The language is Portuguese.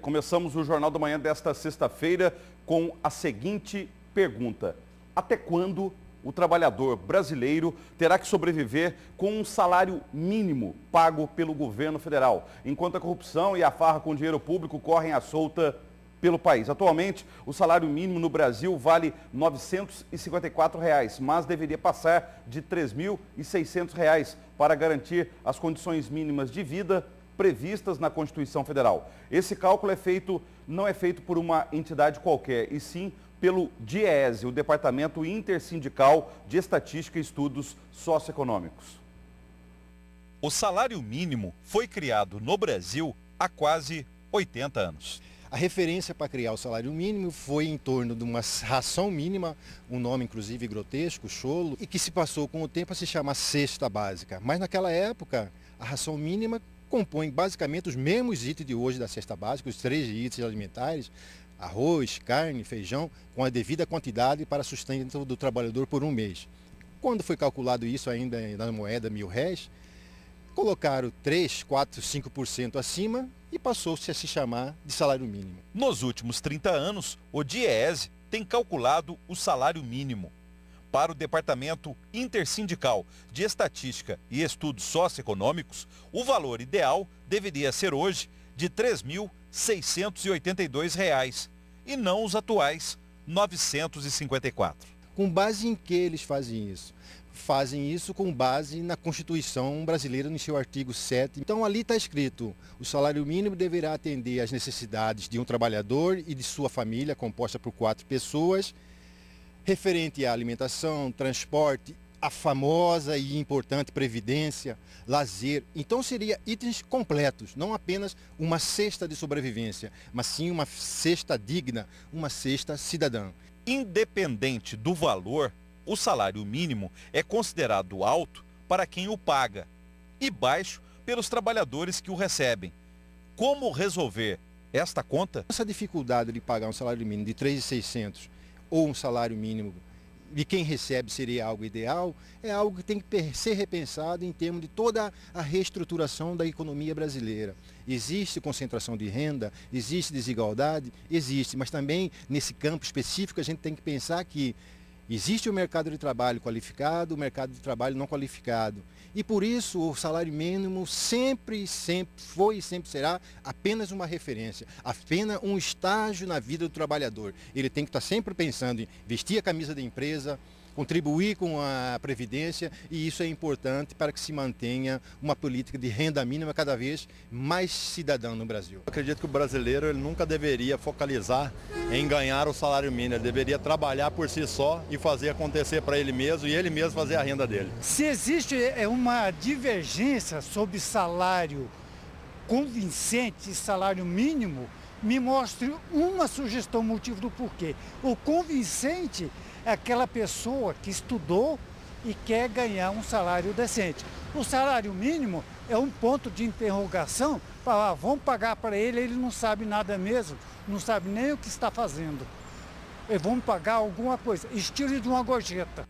Começamos o Jornal da Manhã desta sexta-feira com a seguinte pergunta: até quando o trabalhador brasileiro terá que sobreviver com um salário mínimo pago pelo governo federal, enquanto a corrupção e a farra com dinheiro público correm à solta pelo país? Atualmente, o salário mínimo no Brasil vale R$ 954, mas deveria passar de R$ 3.600 para garantir as condições mínimas de vida previstas na Constituição Federal. Esse cálculo não é feito por uma entidade qualquer, e sim pelo DIEESE, o Departamento Intersindical de Estatística e Estudos Socioeconômicos. O salário mínimo foi criado no Brasil há quase 80 anos. A referência para criar o salário mínimo foi em torno de uma ração mínima, um nome inclusive grotesco, cholo, e que se passou com o tempo a se chamar cesta básica. Mas naquela época, a ração mínima compõe basicamente os mesmos itens de hoje da cesta básica, os 3 itens alimentares: arroz, carne, feijão, com a devida quantidade para sustento do trabalhador por um mês. Quando foi calculado isso ainda na moeda R$1.000, colocaram 3, 4, 5% acima e passou-se a se chamar de salário mínimo. Nos últimos 30 anos, o DIEESE tem calculado o salário mínimo. Para o Departamento Intersindical de Estatística e Estudos Socioeconômicos, o valor ideal deveria ser hoje de R$ 3.682 e não os atuais R$ 954. Com base em que eles fazem isso? Fazem isso com base na Constituição brasileira, no seu artigo 7. Então ali está escrito: o salário mínimo deverá atender às necessidades de um trabalhador e de sua família, composta por 4 pessoas, referente à alimentação, transporte, a famosa e importante previdência, lazer. Então seria itens completos, não apenas uma cesta de sobrevivência, mas sim uma cesta digna, uma cesta cidadã. Independente do valor, o salário mínimo é considerado alto para quem o paga e baixo pelos trabalhadores que o recebem. Como resolver esta conta? Essa dificuldade de pagar um salário mínimo de R$ 3.600 ou um salário mínimo de quem recebe seria algo ideal, é algo que tem que ser repensado em termos de toda a reestruturação da economia brasileira. Existe concentração de renda, existe desigualdade, existe, mas também nesse campo específico a gente tem que pensar que existe o mercado de trabalho qualificado, o mercado de trabalho não qualificado. E por isso o salário mínimo sempre foi e sempre será apenas uma referência, apenas um estágio na vida do trabalhador. Ele tem que estar sempre pensando em vestir a camisa da empresa, contribuir com a Previdência, e isso é importante para que se mantenha uma política de renda mínima cada vez mais cidadã no Brasil. Eu acredito que o brasileiro ele nunca deveria focalizar em ganhar o salário mínimo, ele deveria trabalhar por si só e fazer acontecer para ele mesmo e ele mesmo fazer a renda dele. Se existe uma divergência sobre salário convincente e salário mínimo, me mostre uma sugestão, motivo do porquê. O convincente é aquela pessoa que estudou e quer ganhar um salário decente. O salário mínimo é um ponto de interrogação, para vamos pagar para ele não sabe nada mesmo, não sabe nem o que está fazendo. Vamos pagar alguma coisa, estilo de uma gorjeta.